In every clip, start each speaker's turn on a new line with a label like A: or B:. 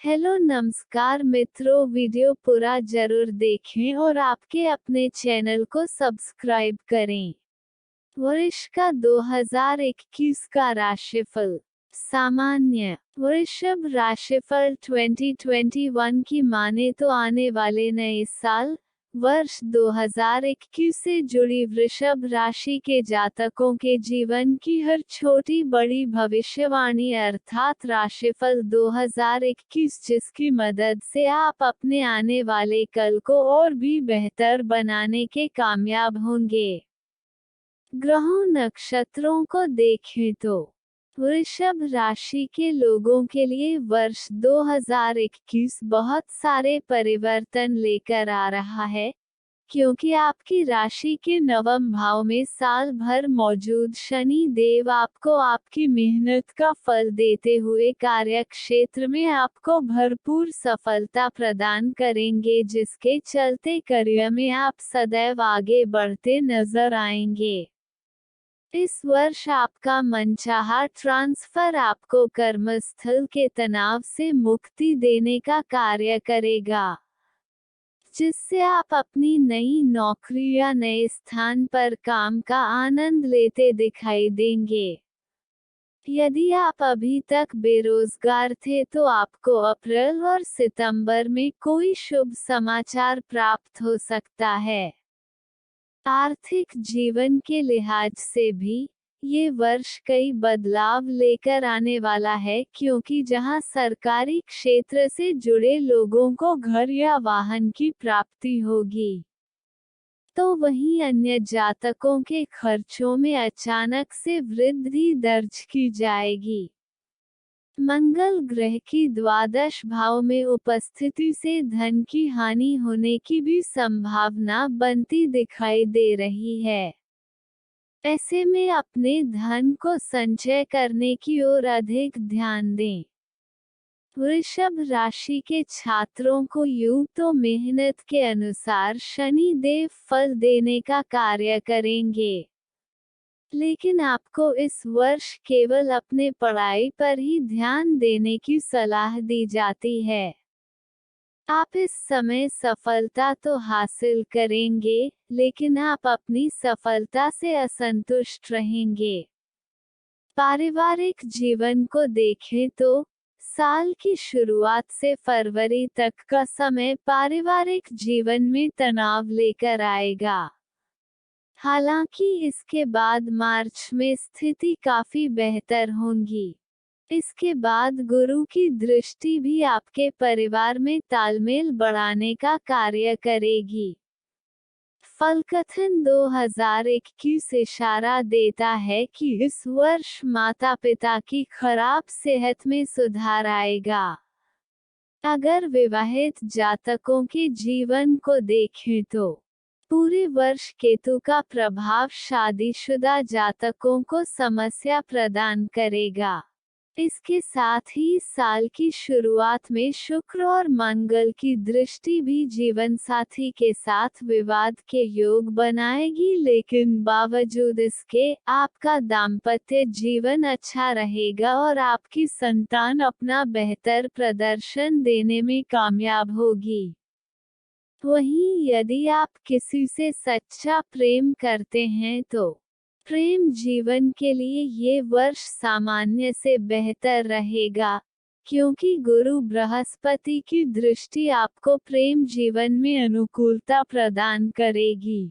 A: Hello नमस्कार मित्रों, video पूरा जरूर देखें और आपके अपने चैनल को सब्सक्राइब करें। वृष का 2021 का राशिफल। सामान्य वृषभ राशिफल 2021 की माने तो आने वाले नए साल वर्ष 2021 से जुड़ी वृषभ राशि के जातकों के जीवन की हर छोटी बड़ी भविष्यवाणी अर्थात राशिफल 2021, जिसकी मदद से आप अपने आने वाले कल को और भी बेहतर बनाने के कामयाब होंगे। ग्रहों नक्षत्रों को देखें तो वृषभ राशि के लोगों के लिए वर्ष 2021 बहुत सारे परिवर्तन लेकर आ रहा है, क्योंकि आपकी राशि के नवम भाव में साल भर मौजूद शनि देव आपको आपकी मेहनत का फल देते हुए कार्य क्षेत्र में आपको भरपूर सफलता प्रदान करेंगे, जिसके चलते करियर में आप सदैव आगे बढ़ते नजर आएंगे। इस वर्ष आपका मनचाहा ट्रांसफर आपको कर्मस्थल के तनाव से मुक्ति देने का कार्य करेगा, जिससे आप अपनी नई नौकरी या नए स्थान पर काम का आनंद लेते दिखाई देंगे। यदि आप अभी तक बेरोजगार थे तो आपको अप्रैल और सितंबर में कोई शुभ समाचार प्राप्त हो सकता है। आर्थिक जीवन के लिहाज से भी ये वर्ष कई बदलाव लेकर आने वाला है, क्योंकि जहां सरकारी क्षेत्र से जुड़े लोगों को घर या वाहन की प्राप्ति होगी, तो वहीं अन्य जातकों के खर्चों में अचानक से वृद्धि दर्ज की जाएगी। मंगल ग्रह की द्वादश भाव में उपस्थिति से धन की हानि होने की भी संभावना बनती दिखाई दे रही है। ऐसे में अपने धन को संचय करने की ओर अधिक ध्यान दें। वृषभ राशि के छात्रों को यूं तो मेहनत के अनुसार शनि देव फल देने का कार्य करेंगे, लेकिन आपको इस वर्ष केवल अपने पढ़ाई पर ही ध्यान देने की सलाह दी जाती है। आप इस समय सफलता तो हासिल करेंगे, लेकिन आप अपनी सफलता से असंतुष्ट रहेंगे। पारिवारिक जीवन को देखें तो साल की शुरुआत से फरवरी तक का समय पारिवारिक जीवन में तनाव लेकर आएगा। हालांकि इसके बाद मार्च में स्थिति काफी बेहतर होगी। इसके बाद गुरु की दृष्टि भी आपके परिवार में तालमेल बढ़ाने का कार्य करेगी। फलकथन 2021 इशारा देता है कि इस वर्ष माता पिता की खराब सेहत में सुधार आएगा। अगर विवाहित जातकों के जीवन को देखें तो पूरे वर्ष केतु का प्रभाव शादीशुदा जातकों को समस्या प्रदान करेगा। इसके साथ ही साल की शुरुआत में शुक्र और मंगल की दृष्टि भी जीवनसाथी के साथ विवाद के योग बनाएगी, लेकिन बावजूद इसके आपका दाम्पत्य जीवन अच्छा रहेगा और आपकी संतान अपना बेहतर प्रदर्शन देने में कामयाब होगी। वहीं यदि आप किसी से सच्चा प्रेम करते हैं तो प्रेम जीवन के लिए ये वर्ष सामान्य से बेहतर रहेगा, क्योंकि गुरु बृहस्पति की दृष्टि आपको प्रेम जीवन में अनुकूलता प्रदान करेगी।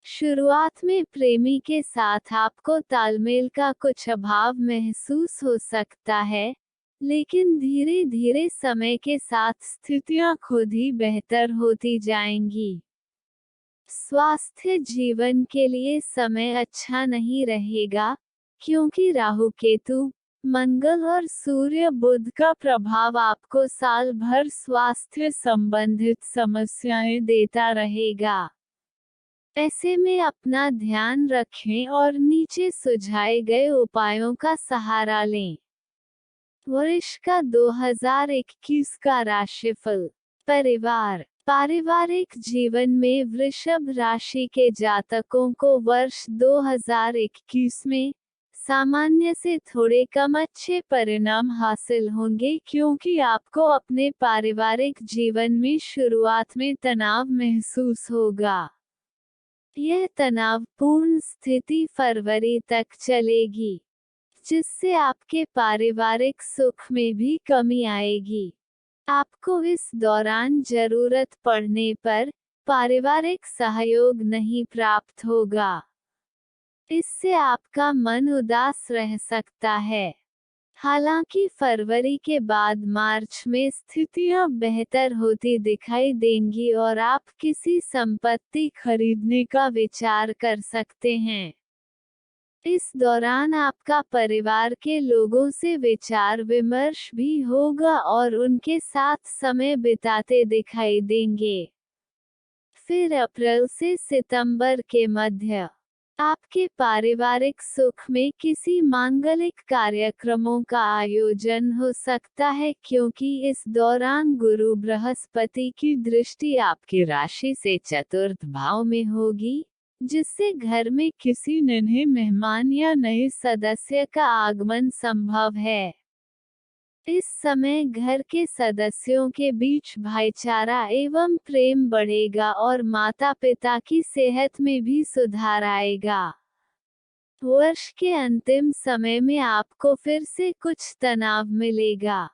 A: शुरुआत में प्रेमी के साथ आपको तालमेल का कुछ अभाव महसूस हो सकता है, लेकिन धीरे धीरे समय के साथ स्थितियां खुद ही बेहतर होती जाएंगी। स्वास्थ्य जीवन के लिए समय अच्छा नहीं रहेगा, क्योंकि राहु केतु, मंगल और सूर्य बुध का प्रभाव आपको साल भर स्वास्थ्य संबंधित समस्याएं देता रहेगा। ऐसे में अपना ध्यान रखें और नीचे सुझाए गए उपायों का सहारा लें। वर्ष का 2021 का राशिफल। परिवार। पारिवारिक जीवन में वृषभ राशि के जातकों को वर्ष 2021 में सामान्य से थोड़े कम अच्छे परिणाम हासिल होंगे क्योंकि आपको अपने पारिवारिक जीवन में शुरुआत में तनाव महसूस होगा। यह तनावपूर्ण स्थिति फरवरी तक चलेगी, जिससे आपके पारिवारिक सुख में भी कमी आएगी। आपको इस दौरान जरूरत पड़ने पर पारिवारिक सहयोग नहीं प्राप्त होगा। इससे आपका मन उदास रह सकता है। हालांकि फरवरी के बाद मार्च में स्थितियां बेहतर होती दिखाई देंगी और आप किसी संपत्ति खरीदने का विचार कर सकते हैं। इस दौरान आपका परिवार के लोगों से विचार विमर्श भी होगा और उनके साथ समय बिताते दिखाई देंगे। फिर अप्रैल से सितंबर के मध्य आपके पारिवारिक सुख में किसी मांगलिक कार्यक्रमों का आयोजन हो सकता है क्योंकि इस दौरान गुरु बृहस्पति की दृष्टि आपकी राशि से चतुर्थ भाव में होगी, जिससे घर में किसी नन्हे मेहमान या नए सदस्य का आगमन संभव है। इस समय घर के सदस्यों के बीच भाईचारा एवं प्रेम बढ़ेगा और माता-पिता की सेहत में भी सुधार आएगा। वर्ष के अंतिम समय में आपको फिर से कुछ तनाव मिलेगा।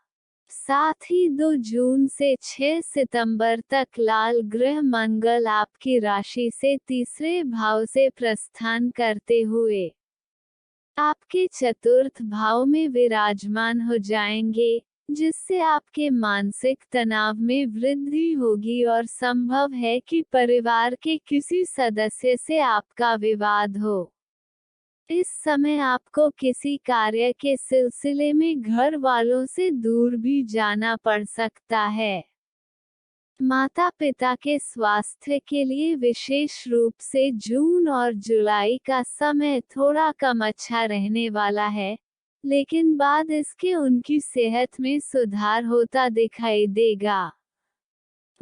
A: साथ ही 2 जून से 6 सितंबर तक लाल ग्रह मंगल आपकी राशि से तीसरे भाव से प्रस्थान करते हुए आपके चतुर्थ भाव में विराजमान हो जाएंगे, जिससे आपके मानसिक तनाव में वृद्धि होगी और संभव है कि परिवार के किसी सदस्य से आपका विवाद हो। इस समय आपको किसी कार्य के सिलसिले में घर वालों से दूर भी जाना पड़ सकता है। माता पिता के स्वास्थ्य के लिए विशेष रूप से जून और जुलाई का समय थोड़ा कम अच्छा रहने वाला है, लेकिन बाद इसके उनकी सेहत में सुधार होता दिखाई देगा।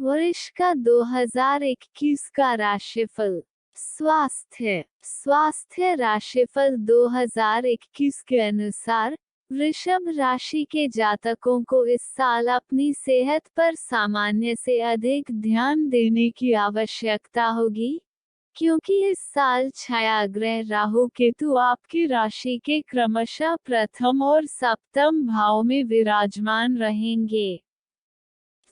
A: वर्ष का 2021 का राशिफल। स्वास्थ्य राशिफल 2021 के अनुसार वृषभ राशि के जातकों को इस साल अपनी सेहत पर सामान्य से अधिक ध्यान देने की आवश्यकता होगी, क्योंकि इस साल छाया ग्रह राहु केतु आपकी राशि के क्रमशः प्रथम और सप्तम भाव में विराजमान रहेंगे,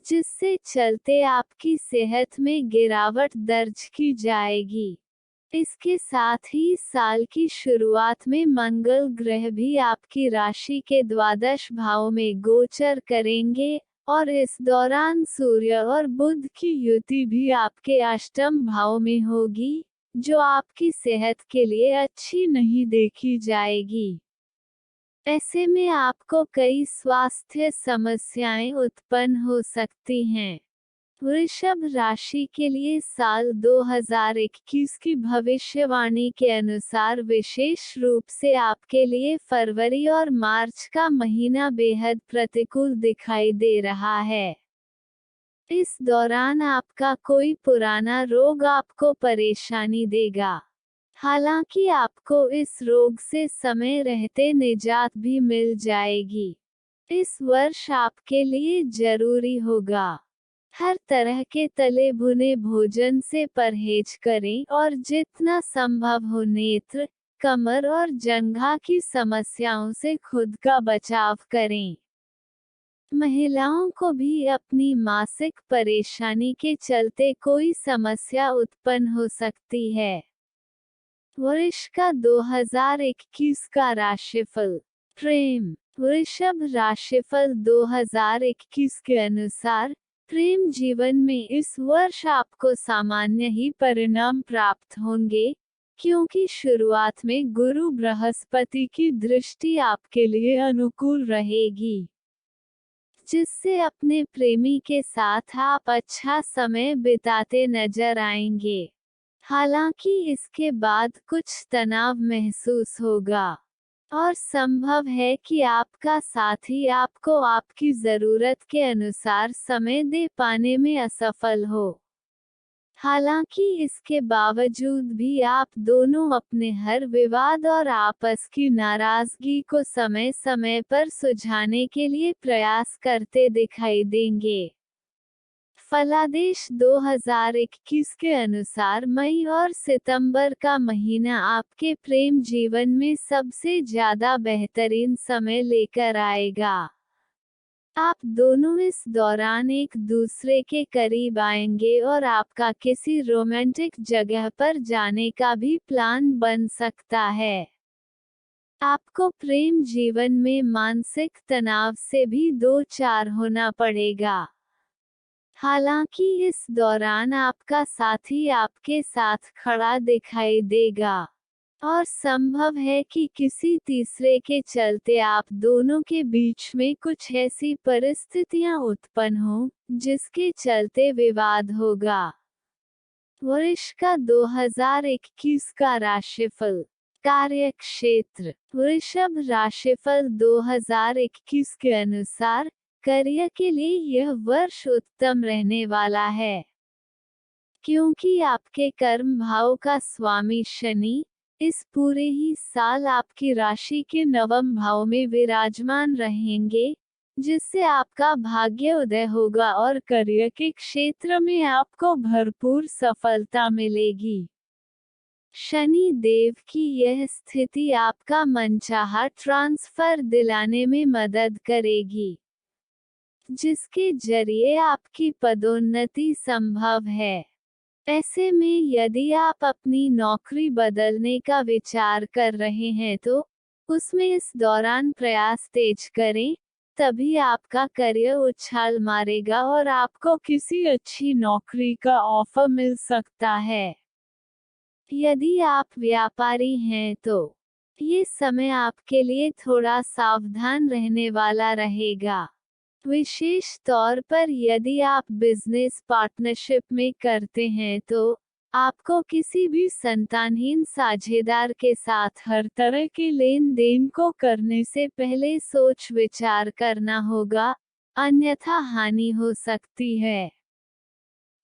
A: जिससे चलते आपकी सेहत में गिरावट दर्ज की जाएगी। इसके साथ ही साल की शुरुआत में मंगल ग्रह भी आपकी राशि के द्वादश भाव में गोचर करेंगे और इस दौरान सूर्य और बुध की युति भी आपके अष्टम भाव में होगी, जो आपकी सेहत के लिए अच्छी नहीं देखी जाएगी। ऐसे में आपको कई स्वास्थ्य समस्याएं उत्पन्न हो सकती हैं। वृषभ राशि के लिए साल 2021 की भविष्यवाणी के अनुसार विशेष रूप से आपके लिए फरवरी और मार्च का महीना बेहद प्रतिकूल दिखाई दे रहा है। इस दौरान आपका कोई पुराना रोग आपको परेशानी देगा। हालांकि आपको इस रोग से समय रहते निजात भी मिल जाएगी। इस वर्ष आपके लिए जरूरी होगा हर तरह के तले भुने भोजन से परहेज करें और जितना संभव हो नेत्र, कमर और जंघा की समस्याओं से खुद का बचाव करें। महिलाओं को भी अपनी मासिक परेशानी के चलते कोई समस्या उत्पन्न हो सकती है। वर्ष का 2021 का राशिफल। प्रेम। वृषभ राशिफल 2021 के अनुसार प्रेम जीवन में इस वर्ष आपको सामान्य ही परिणाम प्राप्त होंगे, क्योंकि शुरुआत में गुरु बृहस्पति की दृष्टि आपके लिए अनुकूल रहेगी, जिससे अपने प्रेमी के साथ आप अच्छा समय बिताते नजर आएंगे। हालांकि इसके बाद कुछ तनाव महसूस होगा और संभव है कि आपका साथी आपको आपकी जरूरत के अनुसार समय दे पाने में असफल हो। हालांकि इसके बावजूद भी आप दोनों अपने हर विवाद और आपस की नाराजगी को समय समय पर सुलझाने के लिए प्रयास करते दिखाई देंगे। फलादेश 2021 के अनुसार मई और सितंबर का महीना आपके प्रेम जीवन में सबसे ज्यादा बेहतरीन समय लेकर आएगा। आप दोनों इस दौरान एक दूसरे के करीब आएंगे और आपका किसी रोमांटिक जगह पर जाने का भी प्लान बन सकता है। आपको प्रेम जीवन में मानसिक तनाव से भी दो चार होना पड़ेगा। हालांकि इस दौरान आपका साथी आपके साथ खड़ा दिखाई देगा और संभव है कि किसी तीसरे के चलते आप दोनों के बीच में कुछ ऐसी परिस्थितियां उत्पन्न हो जिसके चलते विवाद होगा। वर्ष का 2021 का राशिफल। कार्य क्षेत्र। वृषभ राशिफल 2021 के अनुसार करियर के लिए यह वर्ष उत्तम रहने वाला है, क्योंकि आपके कर्म भाव का स्वामी शनि इस पूरे ही साल आपकी राशि के नवम भाव में विराजमान रहेंगे, जिससे आपका भाग्य उदय होगा और करियर के क्षेत्र में आपको भरपूर सफलता मिलेगी। शनि देव की यह स्थिति आपका मनचाहा ट्रांसफर दिलाने में मदद करेगी, जिसके जरिए आपकी पदोन्नति संभव है। ऐसे में यदि आप अपनी नौकरी बदलने का विचार कर रहे हैं तो उसमें इस दौरान प्रयास तेज करें, तभी आपका करियर उछाल मारेगा और आपको किसी अच्छी नौकरी का ऑफर मिल सकता है। यदि आप व्यापारी हैं तो ये समय आपके लिए थोड़ा सावधान रहने वाला रहेगा। विशेष तौर पर यदि आप बिजनेस पार्टनरशिप में करते हैं तो आपको किसी भी संतानहीन साझेदार के साथ हर तरह के लेन देन को करने से पहले सोच विचार करना होगा, अन्यथा हानि हो सकती है।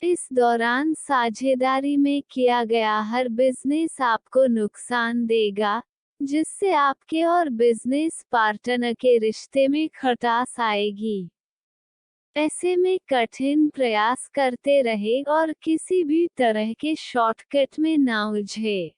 A: इस दौरान साझेदारी में किया गया हर बिजनेस आपको नुकसान देगा, जिससे आपके और बिजनेस पार्टनर के रिश्ते में खटास आएगी। ऐसे में कठिन प्रयास करते रहे और किसी भी तरह के शॉर्टकट में ना उलझे।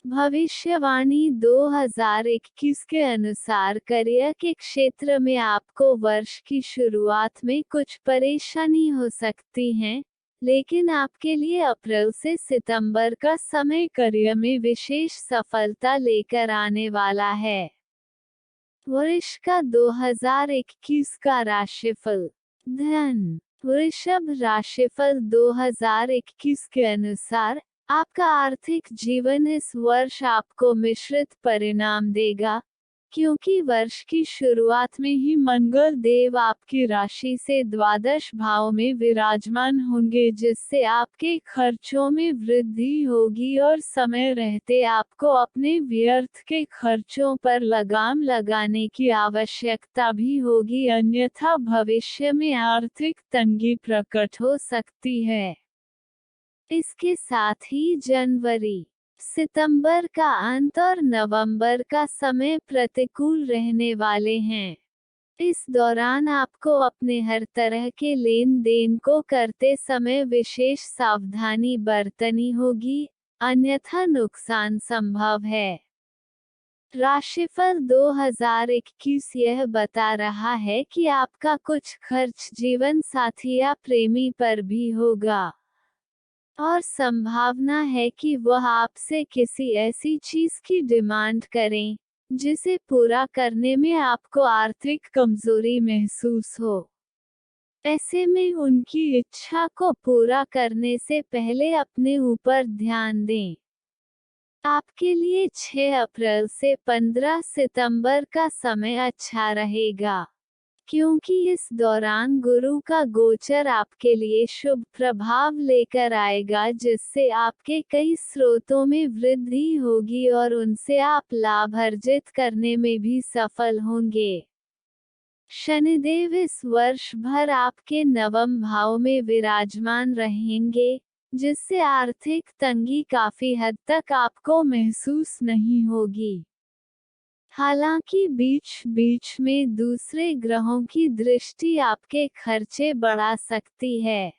A: भविष्यवाणी 2021 के अनुसार करियर के क्षेत्र में आपको वर्ष की शुरुआत में कुछ परेशानी हो सकती है, लेकिन आपके लिए अप्रैल से सितंबर का समय करियर में विशेष सफलता लेकर आने वाला है। वर्ष का 2021 का राशिफल। धन। वृषभ राशिफल 2021 के अनुसार आपका आर्थिक जीवन इस वर्ष आपको मिश्रित परिणाम देगा, क्योंकि वर्ष की शुरुआत में ही मंगल देव आपकी राशि से द्वादश भाव में विराजमान होंगे, जिससे आपके खर्चों में वृद्धि होगी और समय रहते आपको अपने व्यर्थ के खर्चों पर लगाम लगाने की आवश्यकता भी होगी, अन्यथा भविष्य में आर्थिक तंगी प्रकट हो सकती है। इसके साथ ही जनवरी, सितंबर का अंत और नवंबर का समय प्रतिकूल रहने वाले हैं। इस दौरान आपको अपने हर तरह के लेन देन को करते समय विशेष सावधानी बरतनी होगी, अन्यथा नुकसान संभव है। राशिफल 2021 यह बता रहा है कि आपका कुछ खर्च जीवन साथी या प्रेमी पर भी होगा, और संभावना है कि वह आपसे किसी ऐसी चीज की डिमांड करें जिसे पूरा करने में आपको आर्थिक कमजोरी महसूस हो। ऐसे में उनकी इच्छा को पूरा करने से पहले अपने ऊपर ध्यान दें। आपके लिए 6 अप्रैल से 15 सितंबर का समय अच्छा रहेगा, क्योंकि इस दौरान गुरु का गोचर आपके लिए शुभ प्रभाव लेकर आएगा, जिससे आपके कई स्रोतों में वृद्धि होगी और उनसे आप लाभ अर्जित करने में भी सफल होंगे। शनिदेव इस वर्ष भर आपके नवम भाव में विराजमान रहेंगे, जिससे आर्थिक तंगी काफी हद तक आपको महसूस नहीं होगी। हालांकि बीच बीच में दूसरे ग्रहों की दृष्टि आपके खर्चे बढ़ा सकती है।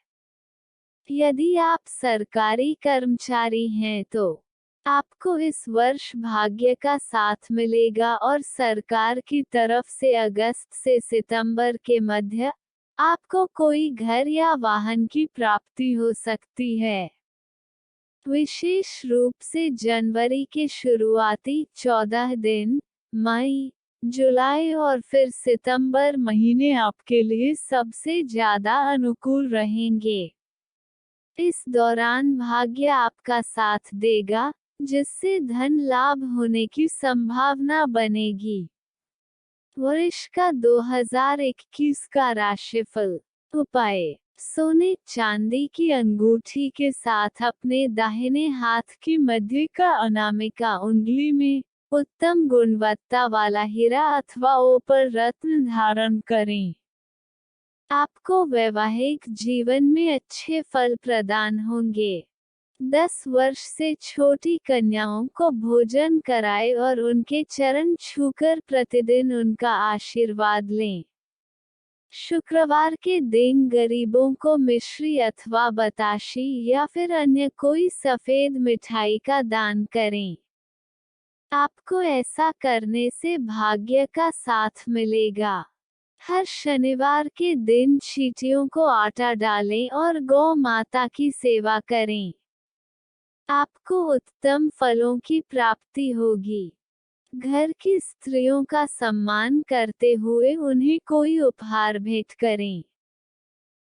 A: यदि आप सरकारी कर्मचारी हैं तो आपको इस वर्ष भाग्य का साथ मिलेगा और सरकार की तरफ से अगस्त से सितंबर के मध्य आपको कोई घर या वाहन की प्राप्ति हो सकती है। विशेष रूप से जनवरी के शुरुआती 14 दिन, मई, जुलाई और फिर सितंबर महीने आपके लिए सबसे ज्यादा अनुकूल रहेंगे। इस दौरान भाग्य आपका साथ देगा, जिससे धन लाभ होने की संभावना बनेगी। वर्ष का 2021 का राशिफल। उपाय: सोने चांदी की अंगूठी के साथ अपने दाहिने हाथ की मध्य का अनामिका उंगली में उत्तम गुणवत्ता वाला हीरा अथवा ओपर रत्न धारण करें। आपको वैवाहिक जीवन में अच्छे फल प्रदान होंगे। 10 वर्ष से छोटी कन्याओं को भोजन कराएं और उनके चरण छूकर प्रतिदिन उनका आशीर्वाद लें। शुक्रवार के दिन गरीबों को मिश्री अथवा बताशी या फिर अन्य कोई सफेद मिठाई का दान करें। आपको ऐसा करने से भाग्य का साथ मिलेगा। हर शनिवार के दिन चींटियों को आटा डालें और गौ माता की सेवा करें। आपको उत्तम फलों की प्राप्ति होगी। घर की स्त्रियों का सम्मान करते हुए उन्हें कोई उपहार भेंट करें।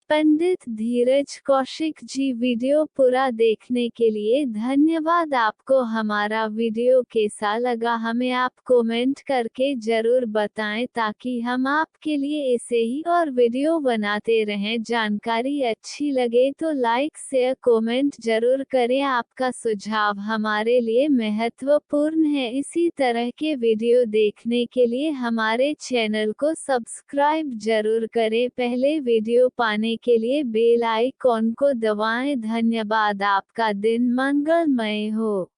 A: पंडित धीरज कौशिक जी, वीडियो पूरा देखने के लिए धन्यवाद। आपको हमारा वीडियो कैसा लगा हमें आप कमेंट करके जरूर बताएं ताकि हम आपके लिए ऐसे ही और वीडियो बनाते रहें। जानकारी अच्छी लगे तो लाइक शेयर कमेंट जरूर करें। आपका सुझाव हमारे लिए महत्वपूर्ण है। इसी तरह के वीडियो देखने के लिए हमारे चैनल को सब्सक्राइब जरूर करें। पहले वीडियो पाने के लिए बेल आइकॉन को दबाएं। धन्यवाद। आपका दिन मंगलमय हो।